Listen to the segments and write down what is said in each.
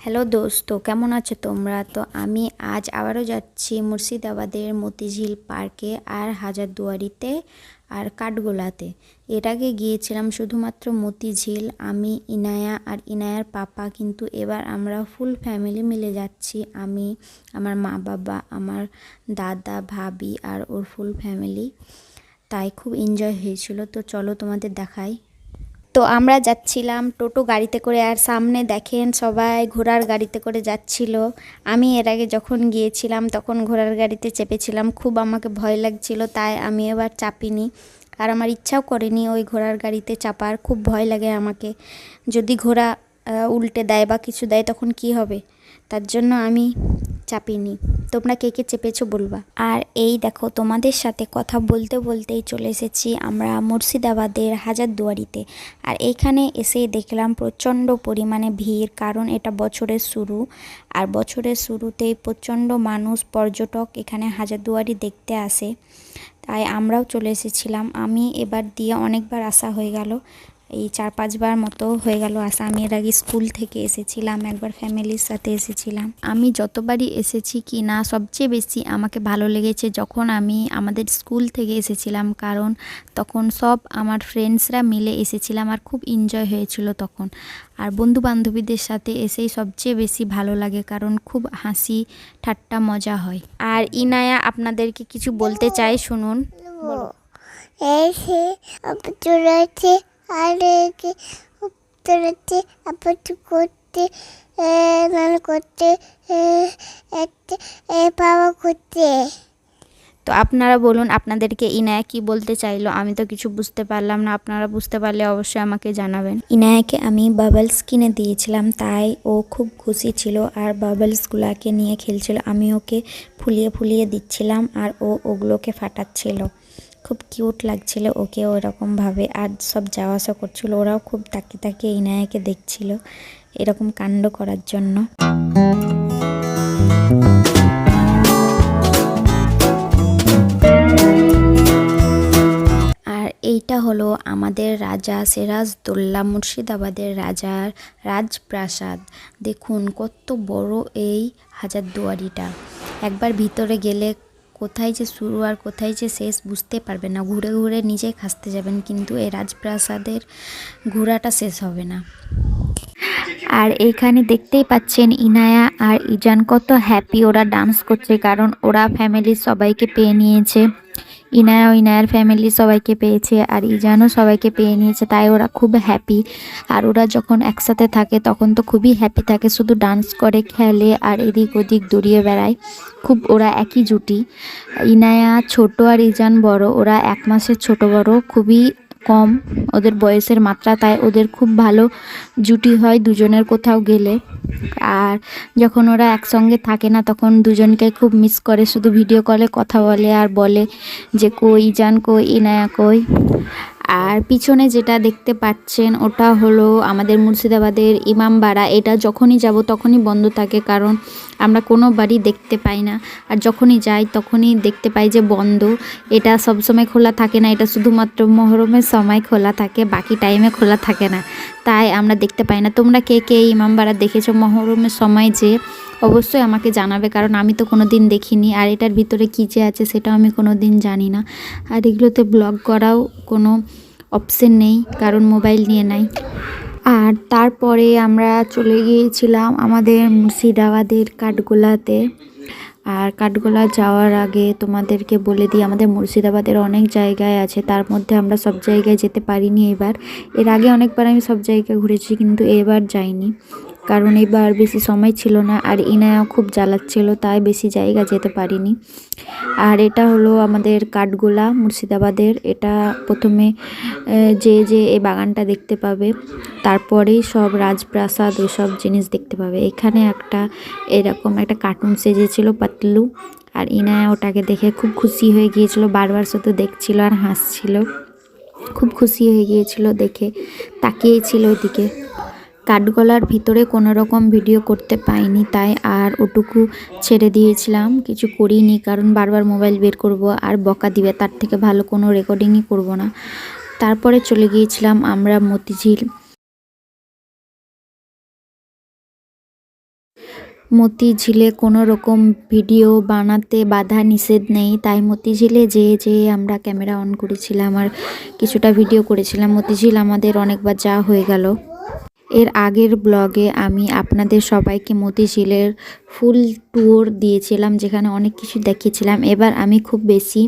Hello দোস্ত, কেমন আছো তোমরা? তো আমি আজ আবারও যাচ্ছি মুর্শিদাবাদের মতিঝিল পার্কে আর হাজারদুয়ারিতে আর কাঠগোলাতে। এর আগে গিয়েছিলাম শুধুমাত্র মতিঝিল, আমি, ইনায়া আর ইনায়ার পাপা, কিন্তু এবার আমরা ফুল ফ্যামিলি মিলে যাচ্ছি। আমি, আমার মা বাবা, আমার দাদা, ভাবি আর ওর ফুল ফ্যামিলি। তাই খুব এনজয় হয়েছিল। তো চলো তোমাদের দেখাই। তো আমরা যাচ্ছিলাম টোটো গাড়িতে করে, আর সামনে দেখেন সবাই ঘোড়ার গাড়িতে করে যাচ্ছিল। আমি এর আগে যখন গিয়েছিলাম তখন ঘোড়ার গাড়িতে চেপেছিলাম, খুব আমাকে ভয় লাগছিল, তাই আমি এবার চাপিনি। আর আমার ইচ্ছাও করেনি ওই ঘোড়ার গাড়িতে চাপার, খুব ভয় লাগে আমাকে। যদি ঘোড়া উল্টে দেয় বা কিছু দেয় তখন কি হবে, তার জন্য আমি চাপিনি। তোমরা কে কে চেপেছো বলবা। আর এই দেখো, তোমাদের সাথে কথা বলতে বলতেই চলে এসেছি আমরা মুর্শিদাবাদের হাজারদুয়ারিতে। আর এইখানে এসে দেখলাম প্রচণ্ড পরিমাণে ভিড়, কারণ এটা বছরের শুরু। আর বছরের শুরুতেই প্রচণ্ড মানুষ, পর্যটক এখানে হাজারদুয়ারি দেখতে আসে। তাই আমরাও চলে এসেছিলাম। আমি এবার দিয়ে অনেকবার আসা হয়ে গেল, এই 4-5 বার মতো হয়ে গেল আসা। আমি এর আগে স্কুল থেকে এসেছিলাম, একবার ফ্যামিলির সাথে এসেছিলাম। আমি যতবারই এসেছি কি না, সবচেয়ে বেশি আমাকে ভালো লেগেছে যখন আমি আমাদের স্কুল থেকে এসেছিলাম, কারণ তখন সব আমার ফ্রেন্ডসরা মিলে এসেছিলাম আর খুব এনজয় হয়েছিল তখন। আর বন্ধু বান্ধবীদের সাথে এসেই সবচেয়ে বেশি ভালো লাগে, কারণ খুব হাসি ঠাট্টা মজা হয়। আর ইনায়া আপনাদেরকে কিছু বলতে চাই, শুনুন। বলো। আর উত্তরাতে আপত্তি করতে নান করতে পাওয়া করতে। তো আপনারা বলুন, আপনাদেরকে ইনায়া কি বলতে চাইলো? আমি তো কিছু বুঝতে পারলাম না, আপনারা বুঝতে পারলে অবশ্যই আমাকে জানাবেন। ইনায়াকে আমি বাবলস কিনে দিয়েছিলাম, তাই ও খুব খুশি ছিল আর বাবলসগুলোকে নিয়ে খেলছিল। আমি ওকে ফুলিয়ে ফুলিয়ে দিচ্ছিলাম আর ও ওগুলোকে ফাটাচ্ছিল। খুব কিউট লাগছিল ওকে ওরকমভাবে, আর সব যাওয়া আসা করছিল। ওরাও খুব তাকিয়ে তাকিয়ে ইনায়াকে দেখছিল এরকম কাণ্ড করার জন্য। আর এইটা হলো আমাদের রাজা সিরাজদৌল্লা, মুর্শিদাবাদের রাজার রাজপ্রাসাদ। দেখুন কত বড় এই হাজারদুয়ারিটা। একবার ভিতরে গেলে কোথায় যে শুরু আর কোথায় যে শেষ বুঝতে পারবেন না, ঘুরে ঘুরে নিজেই খাসতে যাবেন, কিন্তু এই রাজপ্রাসাদের ঘোরাটা শেষ হবে না। আর এইখানে দেখতেই পাচ্ছেন ইনায়া আর ইজান কত হ্যাপি, ওরা ডান্স করছে, কারণ ওরা ফ্যামিলির সবাইকে পেয়ে নিয়েছে। ইনায়া ও ইনায়ার ফ্যামিলি সবাইকে পেয়েছে আর ইজানও সবাইকে পেয়ে নিয়েছে, তাই ওরা খুব হ্যাপি। আর ওরা যখন একসাথে থাকে তখন তো খুবই হ্যাপি থাকে, শুধু ডান্স করে, খেলে আর এদিক ওদিক দৌড়িয়ে বেড়ায়। খুব ওরা একই জুটি। ইনায়া ছোট আর ইজান বড়, ওরা 1 মাসের ছোট বড়, খুবই কম ওদের বয়সের মাত্রা, তাই ওদের খুব ভালো জুটি হয় দুজনের কোথাও গেলে। আর যখন ওরা একসঙ্গে থাকে না তখন দুজনকে খুব মিস করে, শুধু ভিডিও কলে কথা বলে আর বলে যে কই ইজান, কই ইনায়া, কই। আর পিছনে যেটা দেখতে পাচ্ছেন ওটা হলো আমাদের মুর্শিদাবাদের ইমামবাড়া। এটা যখনই যাব তখনই বন্ধ থাকে, কারণ আমরা কোনো বাড়ি দেখতে পাই না। আর যখনই যাই তখনই দেখতে পাই যে বন্ধ। এটা সবসময় খোলা থাকে না, এটা শুধুমাত্র মহরমের সময় খোলা থাকে, বাকি টাইমে খোলা থাকে না, তাই আমরা দেখতে পাই না। তোমরা কে কে ইমামবাড়া দেখেছো মহরমের সময় যে অবশ্যই আমাকে জানাবে, কারণ আমি তো কোনো দিন দেখিনি। আর এটার ভিতরে কী যে আছে সেটাও আমি কোনো দিন জানি না। আর এগুলোতে ব্লগ করাও কোনো অপশন নেই, কারণ মোবাইল নিয়ে নাই। আর তারপরে আমরা চলে গিয়েছিলাম আমাদের মুর্শিদাবাদের কাঠগোলাতে। আর কাঠগোলা যাওয়ার আগে তোমাদেরকে বলে দিই, আমাদের মুর্শিদাবাদের অনেক জায়গায় আছে, তার মধ্যে আমরা সব জায়গায় যেতে পারিনি এবার। এর আগে অনেকবার আমি সব জায়গায় ঘুরেছি, কিন্তু এবার যাইনি, কারণ এবার বেশি সময় ছিল না আর ইনায়া খুব জ্বালাচ্ছিল, তাই বেশি জায়গা যেতে পারিনি। আর এটা হলো আমাদের কাঠগোলা মুর্শিদাবাদের। এটা প্রথমে যে এই বাগানটা দেখতে পাবে, তারপরেই সব রাজপ্রাসাদ ওইসব জিনিস দেখতে পাবে। এখানে একটা এরকম একটা কার্টুন সেজেছিল পাতলু, আর ইনায়া ওটাকে দেখে খুব খুশি হয়ে গিয়েছিল, বারবার শুধু দেখছিল আর হাসছিল, খুব খুশি হয়ে গিয়েছিল দেখে, তাকিয়েছিল ওইদিকে। কাঠগোলার ভিতরে কোনো রকম ভিডিও করতে পাইনি, তাই আর ওটুকু ছেড়ে দিয়েছিলাম, কিছু করিনি, কারণ বারবার মোবাইল বের করব আর বকা দিবে, তার থেকে ভালো কোনো রেকর্ডিংই করব না। তারপরে চলে গিয়েছিলাম আমরা মতিঝিল। মতিঝিলে কোনো রকম ভিডিও বানাতে বাধা নিষেধ নেই, তাই মতিঝিলে যে আমরা ক্যামেরা অন করেছিলাম আর কিছুটা ভিডিও করেছিলাম। মতিঝিল আমাদের অনেকবার যাওয়া হয়ে গেল। এর আগের ব্লগে আমি আপনাদের সবাইকে মতিঝিলের ফুল ট্যুর দিয়েছিলাম, যেখানে অনেক কিছু দেখিয়েছিলাম। এবার আমি খুব বেশি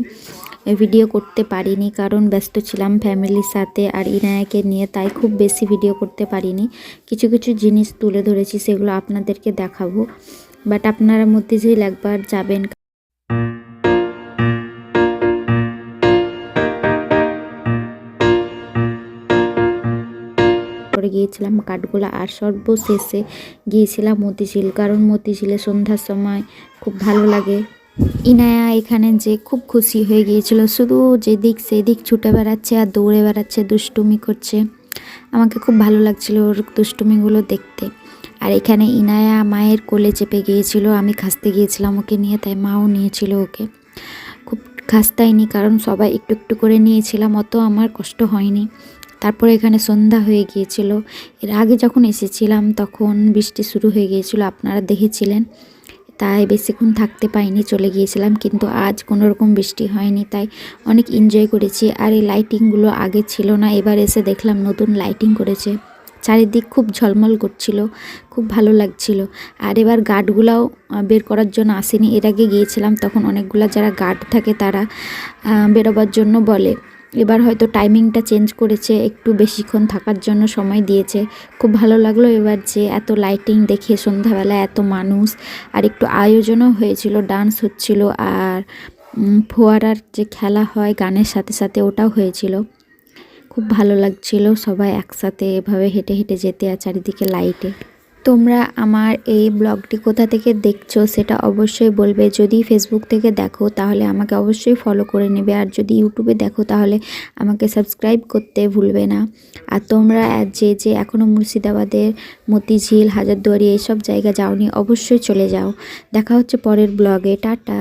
ভিডিও করতে পারিনি, কারণ ব্যস্ত ছিলাম ফ্যামিলির সাথে আর ইনায়াকে নিয়ে, তাই খুব বেশি ভিডিও করতে পারিনি। কিছু কিছু জিনিস তুলে ধরেছি, সেগুলো আপনাদেরকে দেখাবো। বাট আপনারা মতিঝিল একবার যাবেন। করে গিয়েছিলাম কাঠগোলা আর সর্বশেষে গিয়েছিলাম মতিঝিল, কারণ মতিঝিলে সন্ধ্যার সময় খুব ভালো লাগে। ইনায়া এখানে যে খুব খুশি হয়ে গিয়েছিল, শুধু যেদিক সেদিক ছুটে বেড়াচ্ছে আর দৌড়ে বেড়াচ্ছে, দুষ্টুমি করছে। আমাকে খুব ভালো লাগছিল ওর দুষ্টুমিগুলো দেখতে। আর এখানে ইনায়া মায়ের কোলে চেপে গিয়েছিল, আমি খাসতে গিয়েছিলাম ওকে নিয়ে, তাই মাও নিয়েছিল ওকে। খুব খাসতাইনি, কারণ সবাই একটু একটু করে নিয়েছিলাম, অত আমার কষ্ট হয়নি। তারপরে এখানে সন্ধ্যা হয়ে গিয়েছিল। এর আগে যখন এসেছিলাম তখন বৃষ্টি শুরু হয়ে গিয়েছিল, আপনারা দেখেছিলেন, তাই বেশিক্ষণ থাকতে পাইনি, চলে গিয়েছিলাম। কিন্তু আজ কোনো রকম বৃষ্টি হয়নি, তাই অনেক এনজয় করেছি। আর এই লাইটিংগুলো আগে ছিল না, এবার এসে দেখলাম নতুন লাইটিং করেছে, চারিদিক খুব ঝলমল করছিল, খুব ভালো লাগছিল। আর এবার গার্ডগুলাও বের করার জন্য আসেনি, এর আগে গিয়েছিলাম তখন অনেকগুলা যারা গার্ড থাকে তারা বেরোবার জন্য বলে। এবার হয়তো টাইমিংটা চেঞ্জ করেছে, একটু বেশিক্ষণ থাকার জন্য সময় দিয়েছে। খুব ভালো লাগলো এবার যে এত লাইটিং দেখে, সন্ধ্যাবেলা এত মানুষ, আর একটু আয়োজনও হয়েছিল, ডান্স হচ্ছিল, আর ফোয়ারার যে খেলা হয় গানের সাথে সাথে, ওটাও হয়েছিল। খুব ভালো লাগছিল সবাই একসাথে এভাবে হেঁটে হেঁটে যেতে, আর চারিদিকে লাইটে। তোমরা আমার এই ব্লগটি কোথা থেকে দেখছো সেটা অবশ্যই বলবে। যদি ফেসবুক থেকে দেখো তাহলে আমাকে অবশ্যই ফলো করে নেবে, আর যদি ইউটিউবে দেখো তাহলে আমাকে সাবস্ক্রাইব করতে ভুলবে না। আর তোমরা যে এখনও মুর্শিদাবাদের মতিঝিল, হাজারদুয়ারি এইসব জায়গা যাওনি, অবশ্যই চলে যাও। দেখা হচ্ছে পরের ব্লগে। টাটা।